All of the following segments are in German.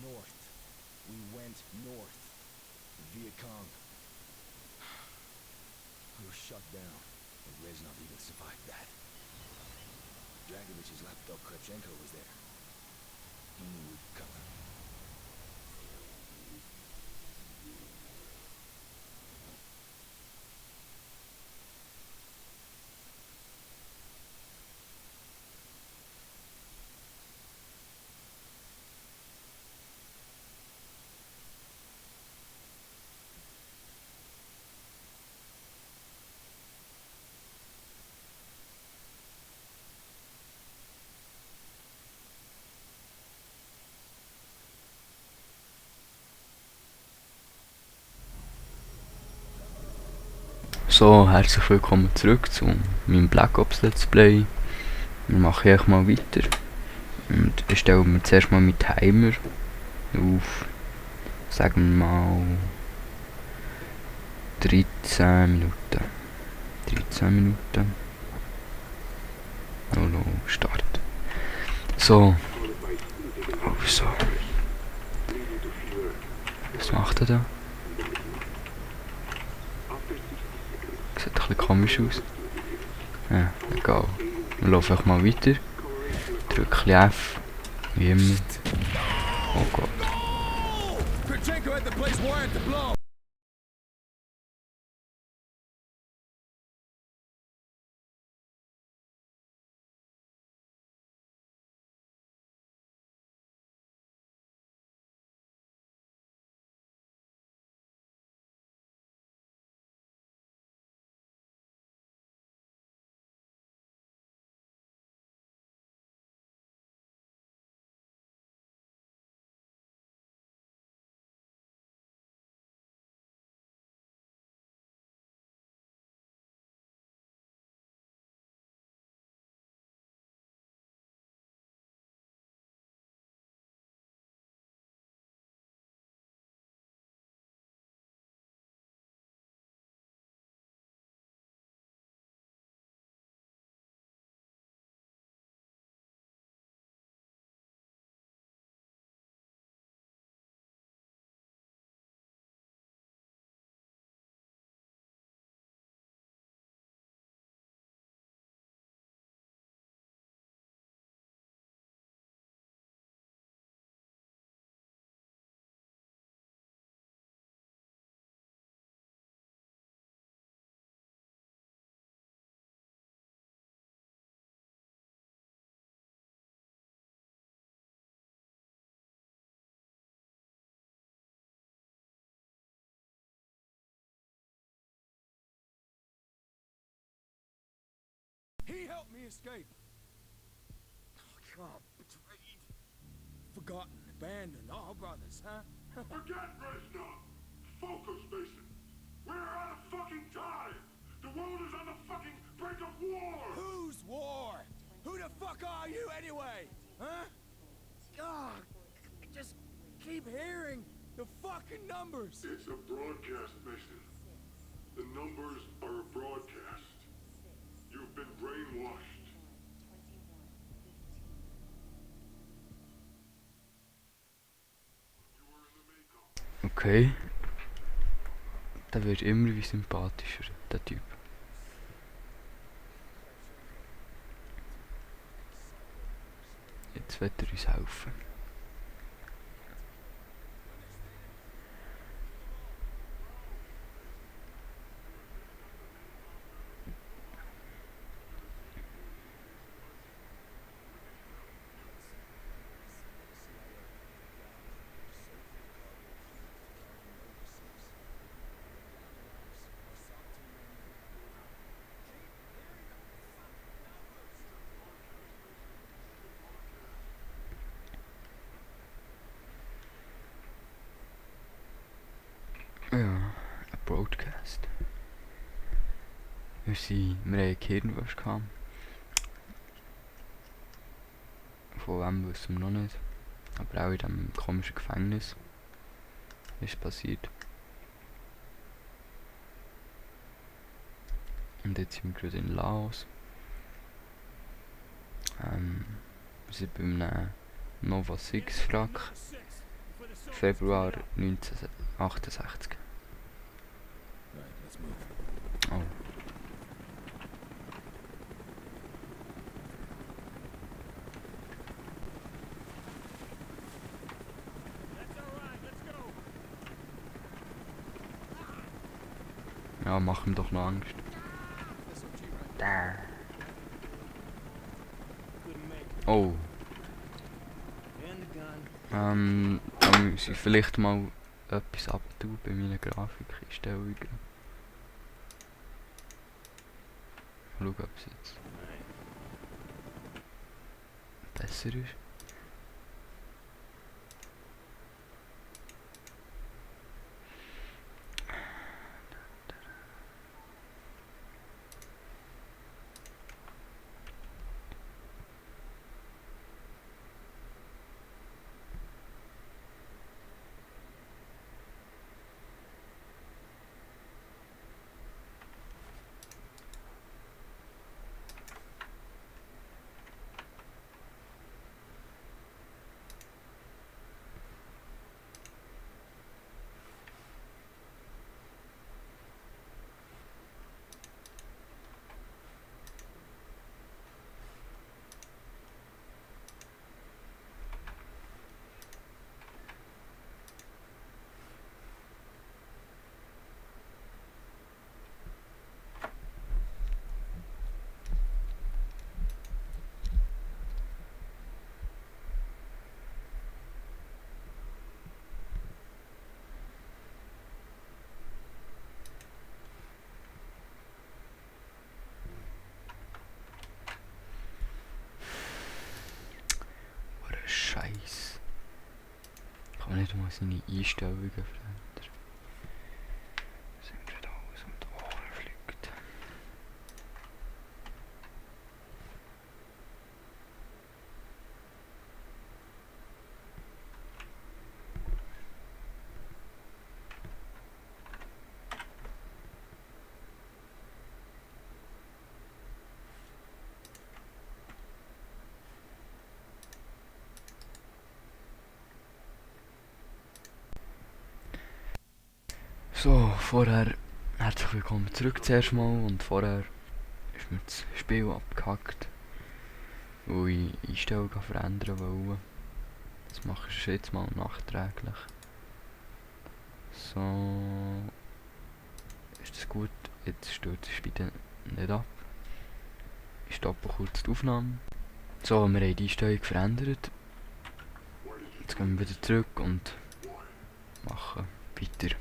North. We went north. The Viet Cong. We were shut down. And Reznov even survived that. Dragovich's lapdog Kravchenko was there. He knew we'd be coming. So, herzlich willkommen zurück zu meinem Black Ops Let's Play. Wir machen hier mal weiter. Und ich stelle mir zuerst mal meinen Timer auf, sagen wir mal 13 Minuten. 13 Minuten. Hallo, Start. So. Also. Was macht er da? Sieht ein bisschen komisch aus. Ja, egal. Wir laufen einfach mal weiter. Drück F. Wie immer. Oh Gott. Kravchenko had the place wired to blow. He helped me escape. God, betrayed. Forgotten, abandoned, all brothers, huh? Forget Reznov! Focus, Mason! We're out of fucking time! The world is on the fucking brink of war! Whose war? Who the fuck are you anyway? Huh? God, I just keep hearing the fucking numbers. It's a broadcast, Mason. The numbers are a broadcast. You've been brainwashed. You were in the makeup. Okay. Der wird immer wie sympathischer, der Typ. Jetzt wird er uns helfen. Ja, ein Broadcast. Wir haben eine Gehirnwäsche gehabt. Von wem wissen wir noch nicht. Aber auch in diesem komischen Gefängnis ist passiert. Und jetzt sind wir gerade in Laos. Wir sind bei einem Nova 6 Frack, Februar 1968. Right, let's move. Oh. That's all right, let's go. Ja, mach ihm doch noch Angst. SOG, right? Da. Couldn't make it. Oh. And the gun. Da muss ich vielleicht mal etwas abtun bei meinen Grafikeinstellungen. Schau, ob es jetzt besser ist. Scheiß. Kann man nicht mal seine Einstellungen verändern. Sind wieder alles um die Ohren fliegt. So, vorher herzlich willkommen zurück zuerst mal und vorher ist mir das Spiel abgehackt, weil ich Einstellungen verändern wollte. Das mache ich jetzt mal nachträglich. So, ist das gut? Jetzt stürzt das bitte nicht ab. Ich stoppe kurz die Aufnahme. So, wir haben die Einstellung verändert. Jetzt gehen wir wieder zurück und machen weiter.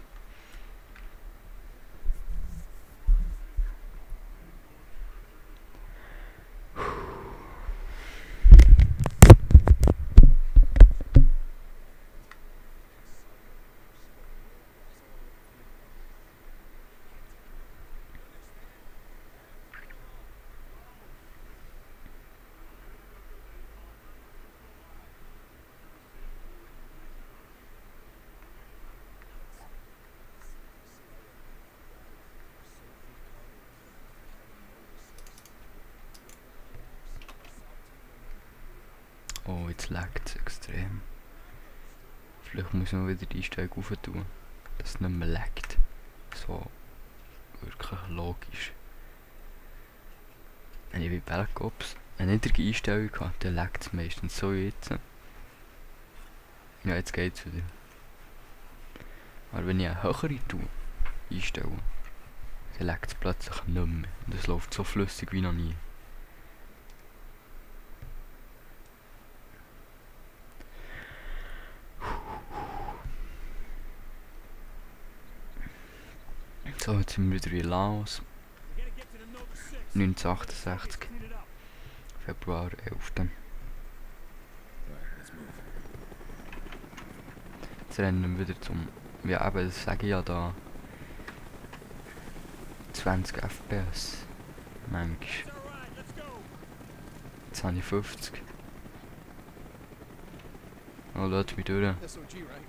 Oh, jetzt laggt es extrem. Vielleicht muss man wieder die Einstellung rauf tun, dass es nicht mehr laggt. So wirklich logisch. Wenn ich bei Black Ops eine niedrige Einstellung habe, dann laggt es meistens so wie jetzt. Ja, jetzt geht es wieder. Aber wenn ich eine höhere einstelle, dann laggt es plötzlich nicht mehr. Und es läuft so flüssig wie noch nie. So, jetzt sind wir wieder in Laos. 1968. Februar 11. Jetzt rennen wir wieder zum... Ja eben, das sage ich ja da. 20 FPS. Manchmal. Jetzt habe ich 50. Oh, lass mich durch. SOG, right?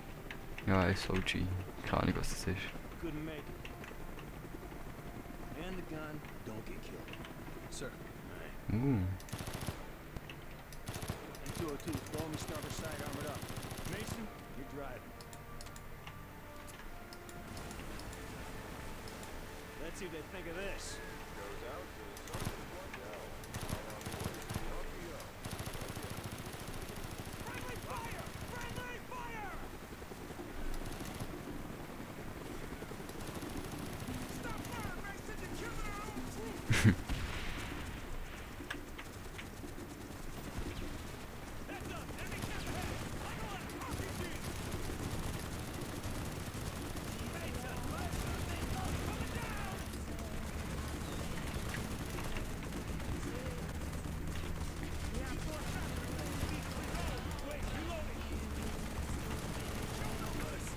Ja, SOG. Keine Ahnung, was das ist. Couldn't make it. And the gun. Don't get killed. Sir. Uh. 202, follow me starboard side, armored up. Mason, you're driving. Let's see what they think of this. Friendly fire! Friendly fire! Stop firing, Mason! You're killing our own troops! Heads up! Enemy cap ahead! On the left! RPG! Mason! Coming down! We have 4 shots. Wait, reloading! Show numbers! Corner fire! Most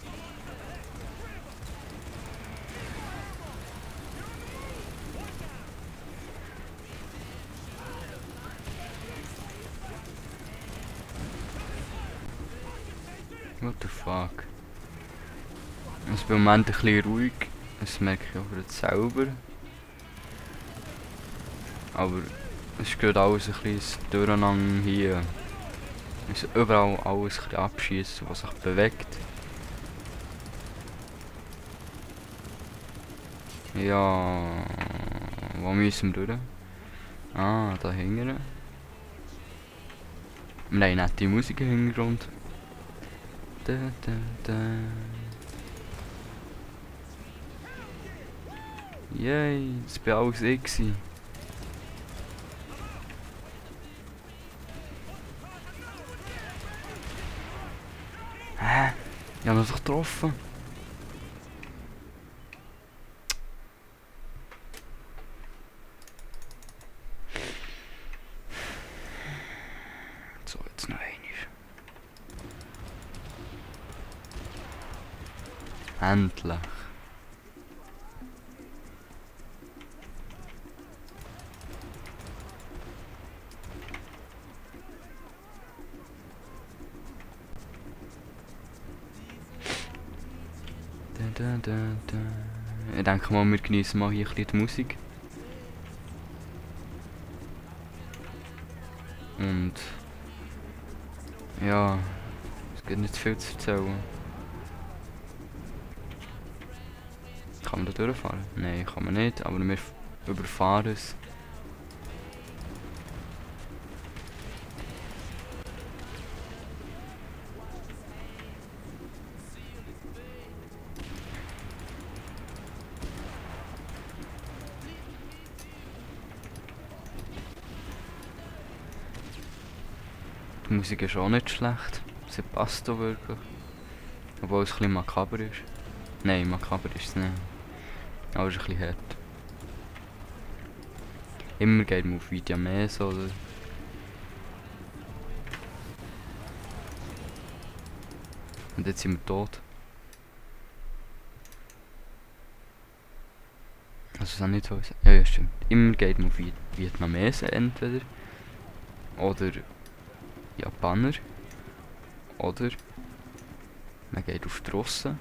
missile launchers up ahead! 3 of them! Need more ammo! You're on the move! 1 down! What the fuck? Es ist im Moment ein bisschen ruhig, das merke ich auch gerade selber. Aber es geht alles ein bisschen durcheinander hier. Es ist überall alles ein bisschen abschießen, was sich bewegt. Ja, wo müssen wir durch? Ah, da hinten. Wir haben nette Musik im Hintergrund. Da, da, da. Yay, das war alles ich gewesen. Hä? Ich habe ihn doch getroffen. So, jetzt noch einmal. Endlich. Da, da, da. Ich denke mal, wir genießen mal hier ein bisschen die Musik. Und ja, es gibt nicht viel zu erzählen. Kann man da durchfahren? Nein, kann man nicht, aber wir überfahren es. Die Musik ist auch nicht schlecht. Sie passt auch wirklich. Obwohl es ein bisschen makaber ist. Nein, makaber ist es nicht. Aber es ist ein bisschen hart. Immer geht man auf Vietnamese oder... Und jetzt sind wir tot. Also das ist nicht so... Ja, ja, stimmt. Immer geht man auf Vietnamese entweder. Oder... Japaner. Oder... Man geht auf die Russen.